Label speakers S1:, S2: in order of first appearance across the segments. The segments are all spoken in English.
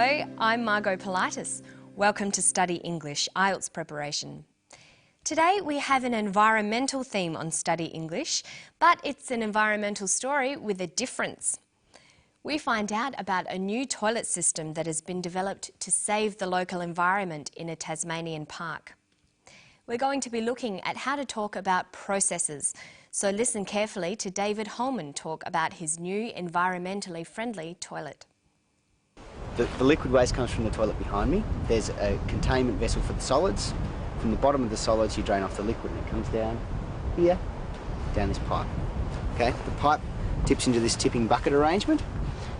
S1: Hello, I'm Margot Politis. Welcome to Study English IELTS preparation. Today we have an environmental theme on Study English, but it's an environmental story with a difference. We find out about a new toilet system that has been developed to save the local environment in a Tasmanian park. We're going to be looking at how to talk about processes, so listen carefully to David Holman talk about his new environmentally friendly toilet.
S2: The liquid waste comes from the toilet behind me. There's a containment vessel for the solids. From the bottom of the solids you drain off the liquid and it comes down here, down this pipe. Okay, the pipe tips into this tipping bucket arrangement,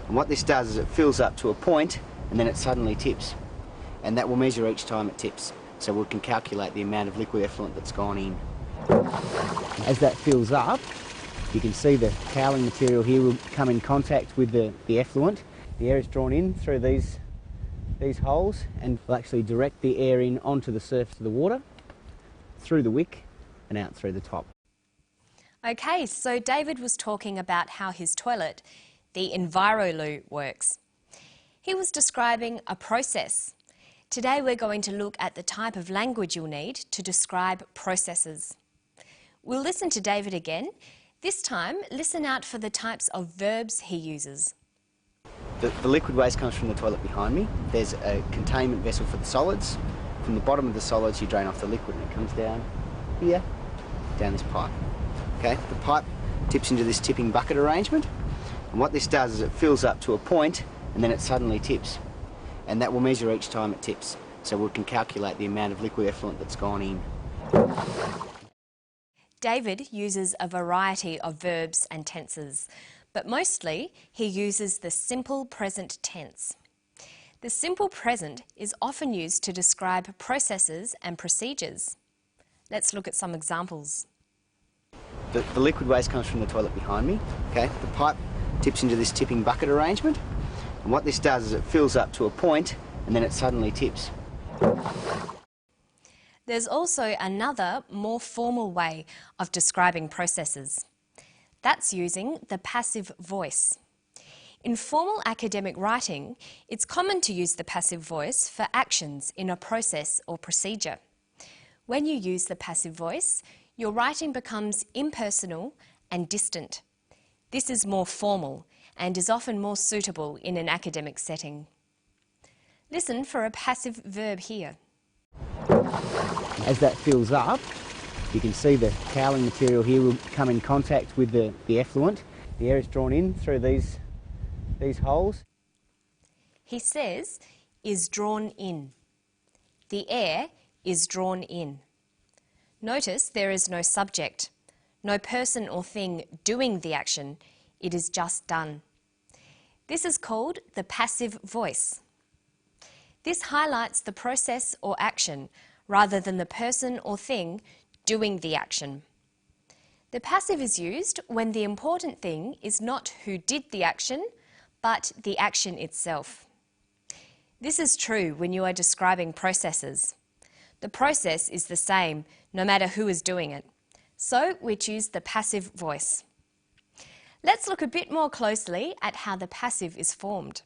S2: and what this does is it fills up to a point and then it suddenly tips, and that will measure each time it tips, so we can calculate the amount of liquid effluent that's gone in. As that fills up, you can see the cowling material here will come in contact with the effluent. The air is drawn in through these holes and will actually direct the air in onto the surface of the water, through the wick and out through the top.
S1: Okay, so David was talking about how his toilet, the Enviro Loo, works. He was describing a process. Today we're going to look at the type of language you'll need to describe processes. We'll listen to David again. This time, listen out for the types of verbs he uses.
S2: The liquid waste comes from the toilet behind me. There's a containment vessel for the solids. From the bottom of the solids you drain off the liquid and it comes down here, down this pipe. Okay, the pipe tips into this tipping bucket arrangement, and what this does is it fills up to a point and then it suddenly tips, and that will measure each time it tips, so we can calculate the amount of liquid effluent that's gone in.
S1: David uses a variety of verbs and tenses, but mostly he uses the simple present tense. The simple present is often used to describe processes and procedures. Let's look at some examples.
S2: The liquid waste comes from the toilet behind me. Okay, the pipe tips into this tipping bucket arrangement, and what this does is it fills up to a point and then it suddenly tips.
S1: There's also another, more formal way of describing processes. That's using the passive voice. In formal academic writing, it's common to use the passive voice for actions in a process or procedure. When you use the passive voice, your writing becomes impersonal and distant. This is more formal and is often more suitable in an academic setting. Listen for a passive verb here.
S2: As that fills up, you can see the cowling material here will come in contact with the effluent. The air is drawn in through these holes.
S1: He says, is drawn in. The air is drawn in. Notice there is no subject, no person or thing doing the action, it is just done. This is called the passive voice. This highlights the process or action rather than the person or thing doing the action. The passive is used when the important thing is not who did the action, but the action itself. This is true when you are describing processes. The process is the same no matter who is doing it, so we choose the passive voice. Let's look a bit more closely at how the passive is formed.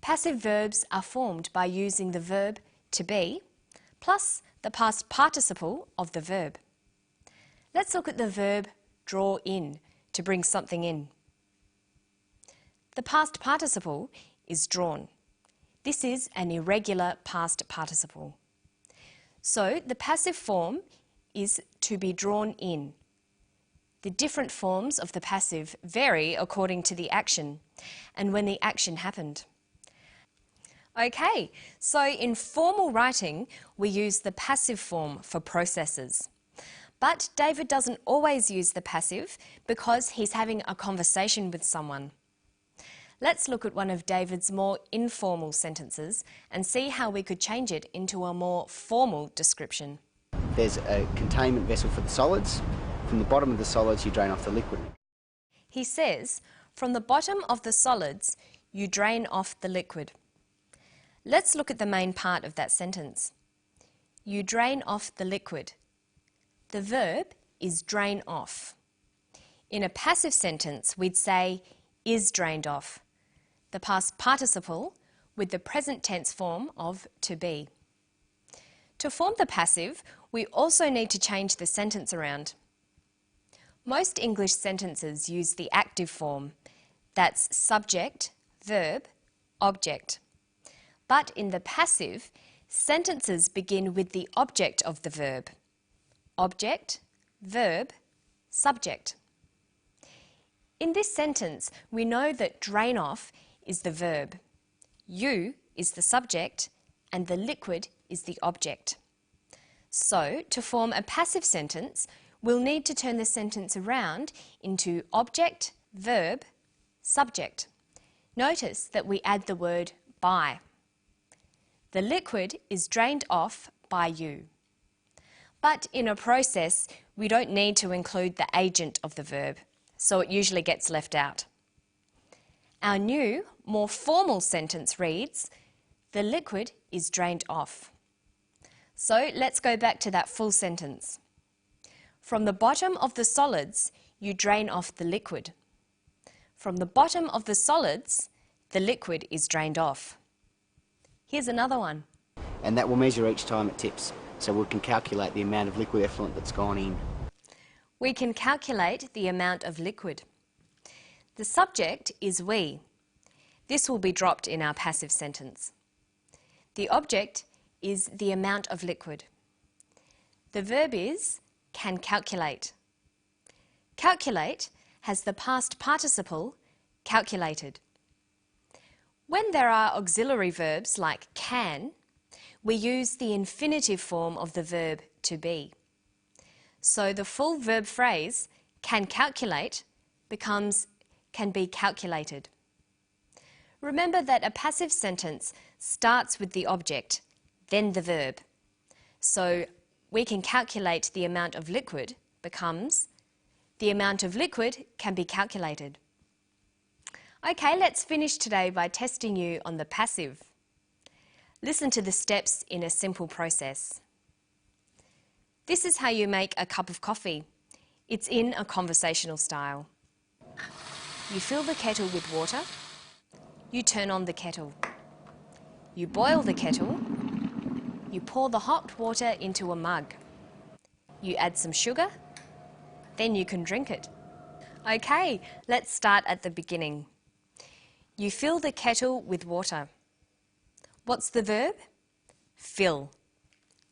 S1: Passive verbs are formed by using the verb to be plus the past participle of the verb. Let's look at the verb draw in, to bring something in. The past participle is drawn. This is an irregular past participle. So the passive form is to be drawn in. The different forms of the passive vary according to the action and when the action happened. Okay, so in formal writing, we use the passive form for processes. But David doesn't always use the passive because he's having a conversation with someone. Let's look at one of David's more informal sentences and see how we could change it into a more formal description.
S2: There's a containment vessel for the solids. From the bottom of the solids you drain off the liquid.
S1: He says, from the bottom of the solids you drain off the liquid. Let's look at the main part of that sentence. You drain off the liquid. The verb is drain off. In a passive sentence, we'd say is drained off. The past participle with the present tense form of to be. To form the passive, we also need to change the sentence around. Most English sentences use the active form. That's subject, verb, object. But in the passive, sentences begin with the object of the verb. Object, verb, subject. In this sentence, we know that drain off is the verb, you is the subject, and the liquid is the object. So, to form a passive sentence, we'll need to turn the sentence around into object, verb, subject. Notice that we add the word by. The liquid is drained off by you. But in a process, we don't need to include the agent of the verb, so it usually gets left out. Our new, more formal sentence reads, the liquid is drained off. So let's go back to that full sentence. From the bottom of the solids, you drain off the liquid. From the bottom of the solids, the liquid is drained off. Here's another one.
S2: And that will measure each time it tips, so we can calculate the amount of liquid effluent that's gone in.
S1: We can calculate the amount of liquid. The subject is we. This will be dropped in our passive sentence. The object is the amount of liquid. The verb is can calculate. Calculate has the past participle calculated. When there are auxiliary verbs like can, we use the infinitive form of the verb to be. So the full verb phrase can calculate becomes can be calculated. Remember that a passive sentence starts with the object, then the verb. So we can calculate the amount of liquid becomes the amount of liquid can be calculated. Okay, let's finish today by testing you on the passive. Listen to the steps in a simple process. This is how you make a cup of coffee. It's in a conversational style. You fill the kettle with water. You turn on the kettle. You boil the kettle. You pour the hot water into a mug. You add some sugar. Then you can drink it. Okay, let's start at the beginning. You fill the kettle with water. What's the verb? Fill.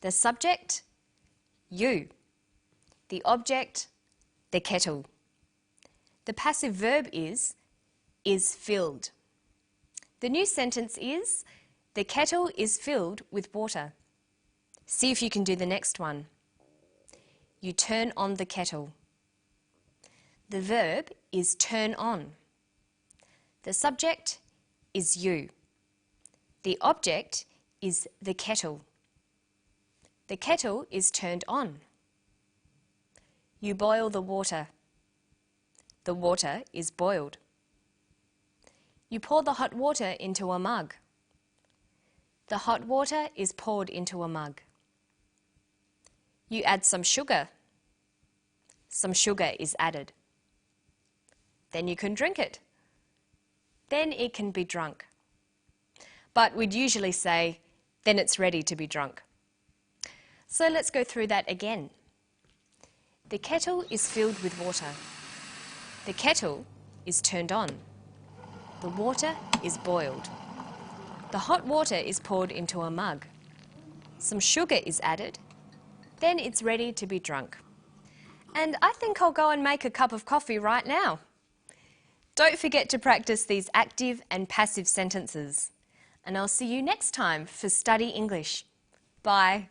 S1: The subject? You. The object? The kettle. The passive verb is filled. The new sentence is, the kettle is filled with water. See if you can do the next one. You turn on the kettle. The verb is turn on. The subject is you. The object is the kettle. The kettle is turned on. You boil the water. The water is boiled. You pour the hot water into a mug. The hot water is poured into a mug. You add some sugar. Some sugar is added. Then you can drink it. Then it can be drunk. But we'd usually say, then it's ready to be drunk. So let's go through that again. The kettle is filled with water. The kettle is turned on. The water is boiled. The hot water is poured into a mug. Some sugar is added. Then it's ready to be drunk. And I think I'll go and make a cup of coffee right now. Don't forget to practice these active and passive sentences. And I'll see you next time for Study English. Bye.